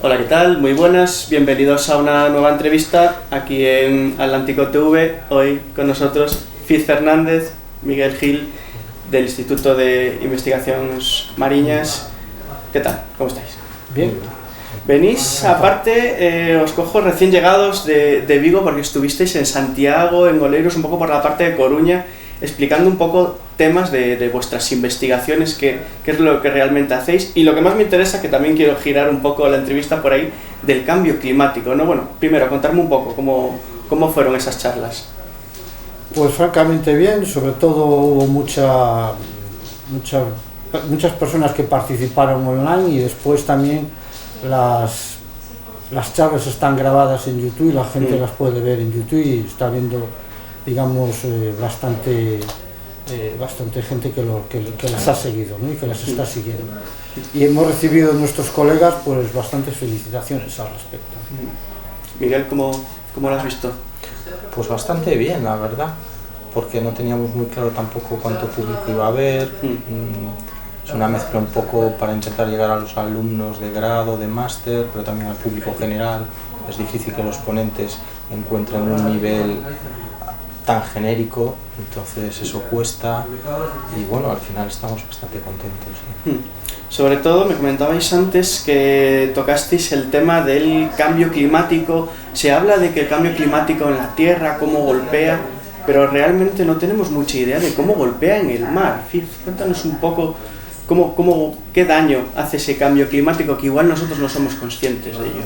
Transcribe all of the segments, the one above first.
Hola, ¿qué tal? Muy buenas, bienvenidos a una nueva entrevista aquí en Atlántico TV. Hoy con nosotros Fiz Fernández, Miguel Gil, del Instituto de Investigaciones Mariñas. ¿Qué tal? ¿Cómo estáis? Bien. Venís, aparte, os cojo recién llegados de Vigo porque estuvisteis en Santiago, en Oleiros, un poco por la parte de Coruña, explicando un poco temas de vuestras investigaciones, qué es lo que realmente hacéis, y lo que más me interesa, que también quiero girar un poco la entrevista por ahí, del cambio climático, ¿no? Bueno, primero, contarme un poco cómo fueron esas charlas. Pues francamente bien, sobre todo hubo muchas personas que participaron online, y después también las charlas están grabadas en YouTube y la gente las puede ver en YouTube y está viendo, digamos, bastante gente que las ha seguido, ¿no? Y que las está siguiendo. Y hemos recibido de nuestros colegas pues bastantes felicitaciones al respecto. Miguel, ¿cómo lo has visto? Pues bastante bien, la verdad, porque no teníamos muy claro tampoco cuánto público iba a haber. Es una mezcla un poco para intentar llegar a los alumnos de grado, de máster, pero también al público general. Es difícil que los ponentes encuentren un nivel tan genérico, entonces eso cuesta, y bueno, al final estamos bastante contentos. ¿Sí? Sobre todo, me comentabais antes que tocasteis el tema del cambio climático. Se habla de que el cambio climático en la Tierra, cómo golpea, pero realmente no tenemos mucha idea de cómo golpea en el mar. Fiz, cuéntanos un poco qué daño hace ese cambio climático, que igual nosotros no somos conscientes de ello.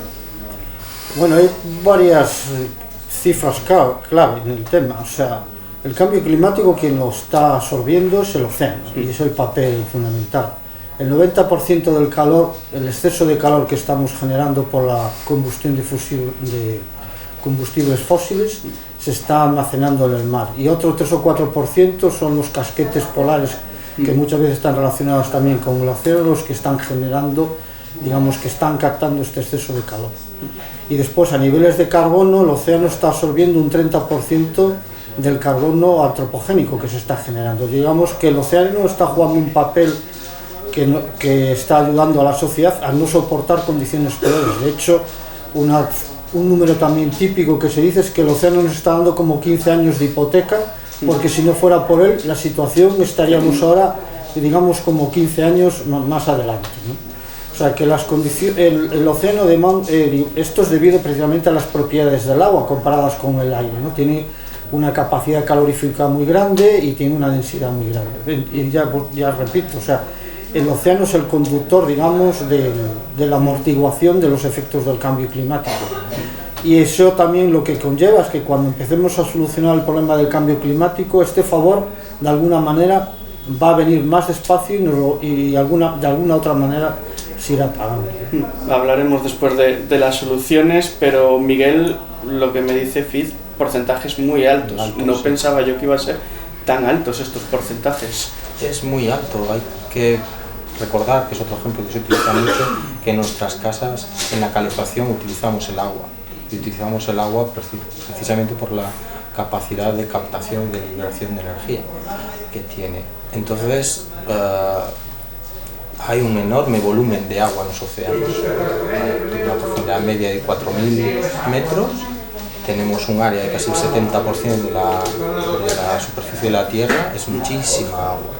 Bueno, hay varias cifras clave en el tema. O sea, el cambio climático, quien lo está absorbiendo es el océano, y es el papel fundamental. El 90% del calor, el exceso de calor que estamos generando por la combustión de combustibles fósiles, se está almacenando en el mar, y otro 3 o 4% son los casquetes polares, que muchas veces están relacionados también con glaciares, los que están generando, digamos, que están captando este exceso de calor. Y después, a niveles de carbono, el océano está absorbiendo un 30% del carbono antropogénico que se está generando. Digamos que el océano está jugando un papel que está ayudando a la sociedad a no soportar condiciones peores. De hecho, un número también típico que se dice es que el océano nos está dando como 15 años de hipoteca, porque si no fuera por él, la situación estaríamos ahora, digamos, como 15 años más adelante, ¿no? O sea, que las condiciones, el océano esto es debido precisamente a las propiedades del agua comparadas con el aire, ¿no? Tiene una capacidad calorífica muy grande y tiene una densidad muy grande. Y ya repito, o sea, el océano es el conductor, digamos, de la amortiguación de los efectos del cambio climático. Y eso también lo que conlleva es que cuando empecemos a solucionar el problema del cambio climático, este favor, de alguna manera, va a venir más despacio y de alguna otra manera se irá pagando. Hablaremos después de las soluciones, pero Miguel, lo que me dice Fiz, porcentajes muy altos. No sí. Pensaba yo que iba a ser tan altos estos porcentajes. Es muy alto, hay que recordar, que es otro ejemplo que se utiliza mucho, que en nuestras casas, en la calefacción, utilizamos el agua. Y utilizamos el agua precisamente por la capacidad de captación y de liberación de energía que tiene. Entonces, hay un enorme volumen de agua en los océanos, una profundidad media de 4.000 metros, tenemos un área de casi el 70% de la superficie de la Tierra, es muchísima agua.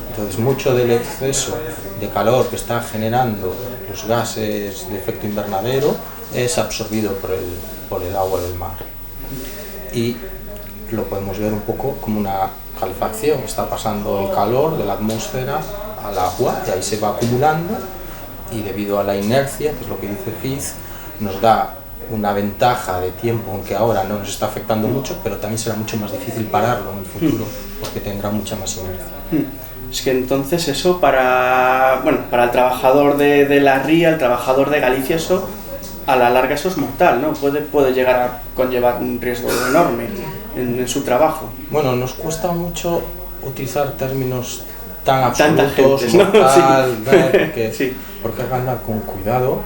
Entonces, mucho del exceso de calor que está generando los gases de efecto invernadero es absorbido por el agua del mar. Y lo podemos ver un poco como una calefacción, está pasando el calor de la atmósfera al agua y ahí se va acumulando, y debido a la inercia, que es lo que dice Fiz, nos da una ventaja de tiempo, aunque ahora no nos está afectando mucho, pero también será mucho más difícil pararlo en el futuro porque tendrá mucha más inercia. Es que entonces eso para el trabajador de la ría, el trabajador de Galicia, eso a la larga eso es mortal, ¿no? Puede llegar a conllevar un riesgo enorme en su trabajo. Bueno, nos cuesta mucho utilizar términos tan absolutos, Tangentes, ¿no? mortal, Sí. Sí. porque hay que andar con cuidado,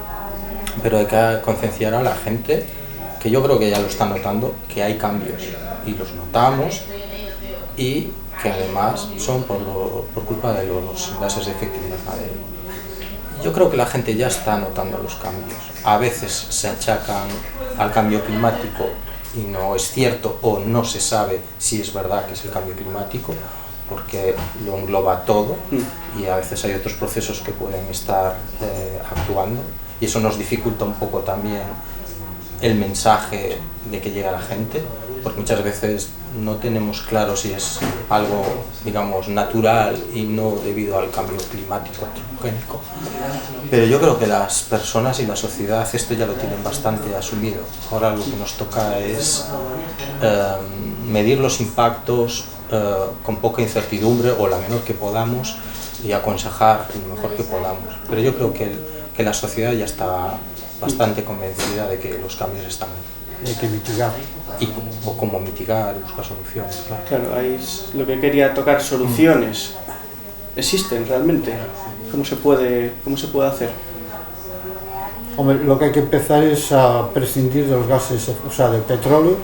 pero hay que concienciar a la gente, que yo creo que ya lo está notando, que hay cambios, y los notamos, y que además son por culpa de los gases de efecto invernadero. Yo creo que la gente ya está notando los cambios. A veces se achacan al cambio climático y no es cierto, o no se sabe si es verdad que es el cambio climático, porque lo engloba todo y a veces hay otros procesos que pueden estar actuando, y eso nos dificulta un poco también el mensaje de que llega a la gente, porque muchas veces no tenemos claro si es algo, digamos, natural y no debido al cambio climático antropogénico. Pero yo creo que las personas y la sociedad esto ya lo tienen bastante asumido. Ahora lo que nos toca es medir los impactos con poca incertidumbre o la menor que podamos y aconsejar lo mejor que podamos. Pero yo creo que la sociedad ya está bastante convencida de que los cambios están. Hay que mitigar. O cómo mitigar y buscar soluciones, claro. Claro, ahí es lo que quería tocar, soluciones. ¿Existen realmente? ¿Cómo se puede hacer? Hombre, lo que hay que empezar es a prescindir de los gases, o sea, del petróleo,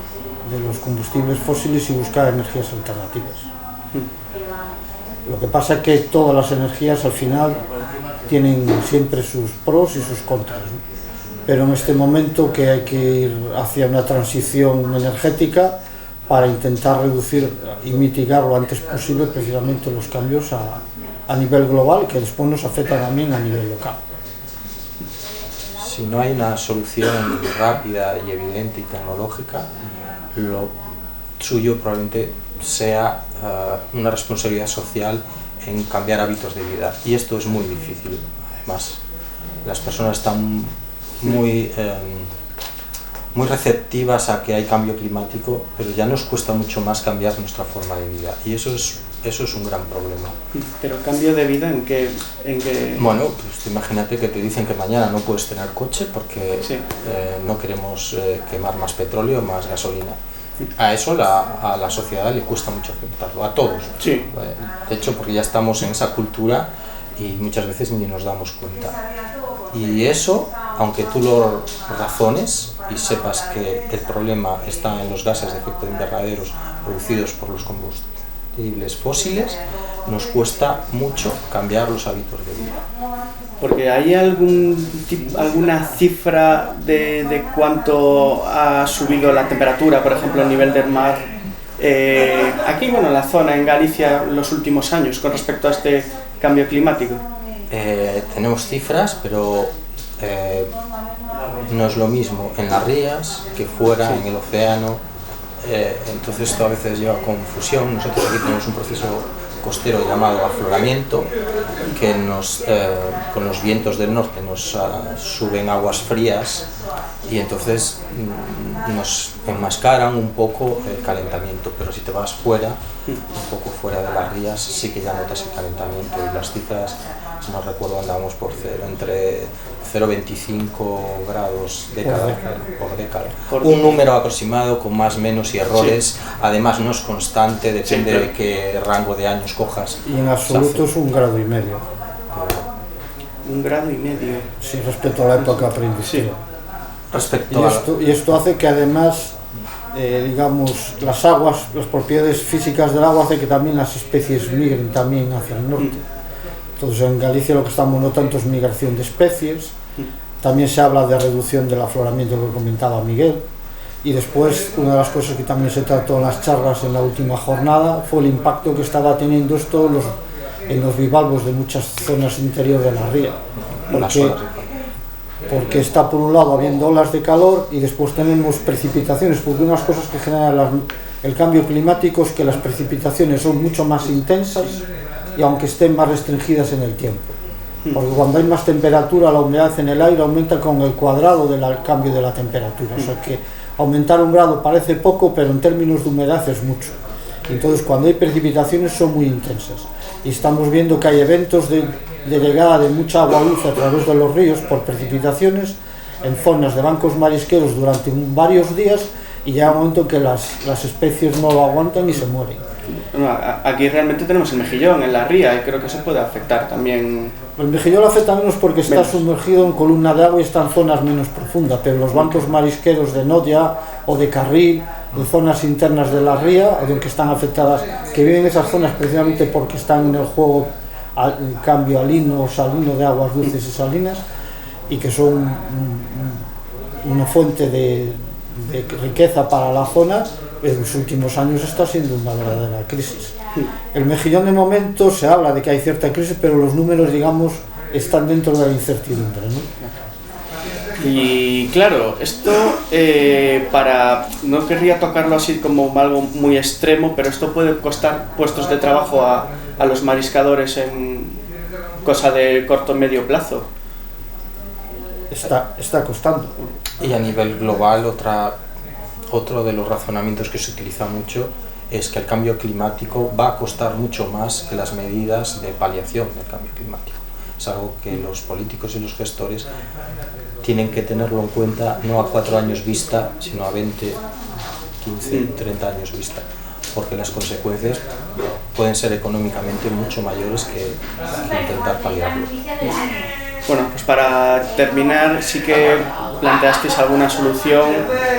de los combustibles fósiles y buscar energías alternativas. Lo que pasa es que todas las energías al final tienen siempre sus pros y sus contras, ¿no? Pero en este momento que hay que ir hacia una transición energética para intentar reducir y mitigar lo antes posible precisamente los cambios a nivel global, que después nos afectan también a nivel local. Si no hay una solución rápida y evidente y tecnológica, lo suyo probablemente sea una responsabilidad social en cambiar hábitos de vida, y esto es muy difícil. Además, las personas están muy receptivas a que hay cambio climático, pero ya nos cuesta mucho más cambiar nuestra forma de vida, y eso es un gran problema. ¿Pero cambio de vida en qué? Bueno, pues imagínate que te dicen que mañana no puedes tener coche porque sí, no queremos quemar más petróleo, más gasolina. A eso a la sociedad le cuesta mucho aceptarlo, a todos. Sí. De hecho, porque ya estamos en esa cultura y muchas veces ni nos damos cuenta. Y eso, aunque tú lo razones y sepas que el problema está en los gases de efecto invernadero producidos por los combustibles fósiles, nos cuesta mucho cambiar los hábitos de vida. Porque ¿hay alguna cifra de cuánto ha subido la temperatura, por ejemplo, a nivel del mar? Aquí, bueno, en la zona, en Galicia, en los últimos años, con respecto a este cambio climático. Tenemos cifras, pero no es lo mismo en las rías que fuera, sí, en el océano. Entonces esto a veces lleva a confusión. Nosotros aquí tenemos un proceso costero llamado afloramiento, que con los vientos del norte nos suben aguas frías y entonces nos enmascaran un poco el calentamiento, pero si te vas fuera, un poco fuera de las rías, sí que ya notas el calentamiento, y las cifras, si no recuerdo, andábamos por entre 0,25 grados por década. Un número aproximado con más, menos y errores, sí, además no es constante, depende, sí, de qué rango de años cojas. Y en absoluto es 1,5 grados. 1,5 grados. Sí, respecto a la época preindustrial. Sí. Y esto hace que además, digamos, las aguas, las propiedades físicas del agua, hace que también las especies migren también hacia el norte. Entonces en Galicia lo que estamos notando es migración de especies. También se habla de reducción del afloramiento que comentaba Miguel, y después una de las cosas que también se trató en las charlas en la última jornada fue el impacto que estaba teniendo esto en los bivalvos de muchas zonas interiores de la ría, porque está por un lado habiendo olas de calor y después tenemos precipitaciones, porque unas cosas que generan el cambio climático es que las precipitaciones son mucho más intensas y aunque estén más restringidas en el tiempo. Porque cuando hay más temperatura, la humedad en el aire aumenta con el cuadrado del cambio de la temperatura. O sea que aumentar 1 grado parece poco, pero en términos de humedad es mucho. Entonces, cuando hay precipitaciones son muy intensas. Y estamos viendo que hay eventos de llegada de mucha agua dulce a través de los ríos por precipitaciones en zonas de bancos marisqueros durante varios días, y llega un momento en que las especies no lo aguantan y se mueren. Bueno, aquí realmente tenemos el mejillón en la ría, y creo que eso puede afectar también. El mejillón lo afecta menos porque está sumergido en columna de agua y está en zonas menos profundas, pero los bancos marisqueros de Noya o de Carril, en zonas internas de la ría, aunque están afectadas, que viven en esas zonas precisamente porque están en el juego cambio a lino salino de aguas dulces y salinas, y que son una fuente de riqueza para la zona. En los últimos años está siendo una verdadera crisis. El Mejillón, de momento se habla de que hay cierta crisis, pero los números, digamos, están dentro de la incertidumbre, ¿no? Y claro, esto no querría tocarlo así como algo muy extremo, pero esto puede costar puestos de trabajo a los mariscadores en cosa de corto o medio plazo. Está costando. Y a nivel global, otro de los razonamientos que se utiliza mucho es que el cambio climático va a costar mucho más que las medidas de paliación del cambio climático. Es algo que los políticos y los gestores tienen que tenerlo en cuenta, no a 4 años vista, sino a 20, 15, 30 años vista, porque las consecuencias pueden ser económicamente mucho mayores que intentar paliarlo. Bueno, pues para terminar, sí que planteasteis alguna solución.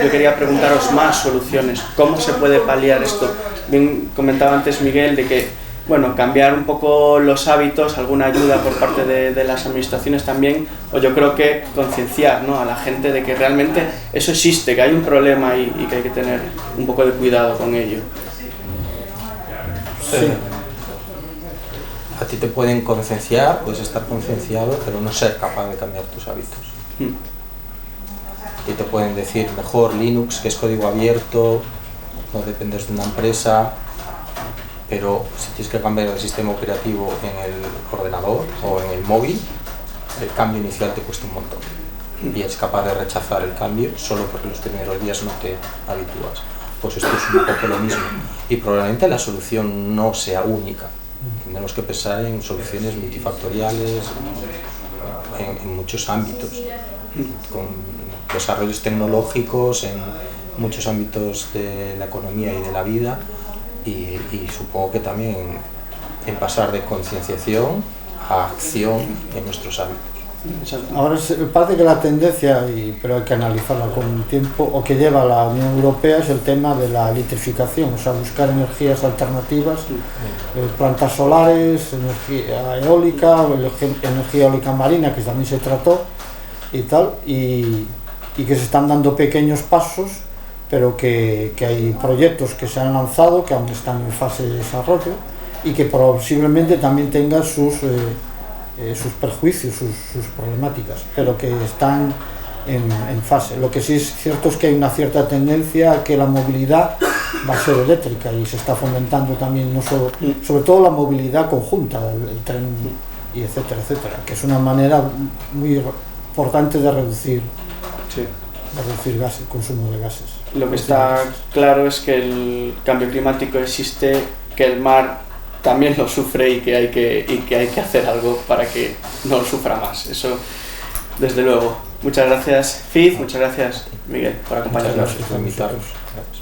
Yo quería preguntaros más soluciones. ¿Cómo se puede paliar esto? Bien comentaba antes Miguel de que, bueno, cambiar un poco los hábitos, alguna ayuda por parte de las administraciones también, o yo creo que concienciar, ¿no?, a la gente de que realmente eso existe, que hay un problema y que hay que tener un poco de cuidado con ello. Sí. A ti te pueden concienciar, puedes estar concienciado, pero no ser capaz de cambiar tus hábitos. A ti te pueden decir, mejor Linux, que es código abierto, no dependes de una empresa, pero si tienes que cambiar el sistema operativo en el ordenador o en el móvil, el cambio inicial te cuesta un montón. Y eres capaz de rechazar el cambio solo porque los primeros días no te habitúas. Pues esto es un poco lo mismo. Y probablemente la solución no sea única. Tenemos que pensar en soluciones multifactoriales en muchos ámbitos, con desarrollos tecnológicos en muchos ámbitos de la economía y de la vida, y supongo que también en pasar de concienciación a acción en nuestros hábitos. Ahora parece que la tendencia, pero hay que analizarla con un tiempo, o que lleva la Unión Europea, es el tema de la electrificación, o sea, buscar energías alternativas, plantas solares, energía eólica, energía eólica marina, que también se trató y tal, y que se están dando pequeños pasos, pero que hay proyectos que se han lanzado, que aún están en fase de desarrollo, y que posiblemente también tengan sus perjuicios, sus problemáticas, pero que están en fase. Lo que sí es cierto es que hay una cierta tendencia a que la movilidad va a ser eléctrica, y se está fomentando también, no solo, sobre todo la movilidad conjunta, el tren, y etcétera, etcétera, que es una manera muy importante de reducir el consumo de gases. Lo que está claro es que el cambio climático existe, que el mar también lo sufre y que hay que hacer algo para que no lo sufra más. Eso, desde luego. Muchas gracias, Fiz, muchas gracias, Miguel, por acompañarnos. Muchas gracias por invitarnos. Gracias.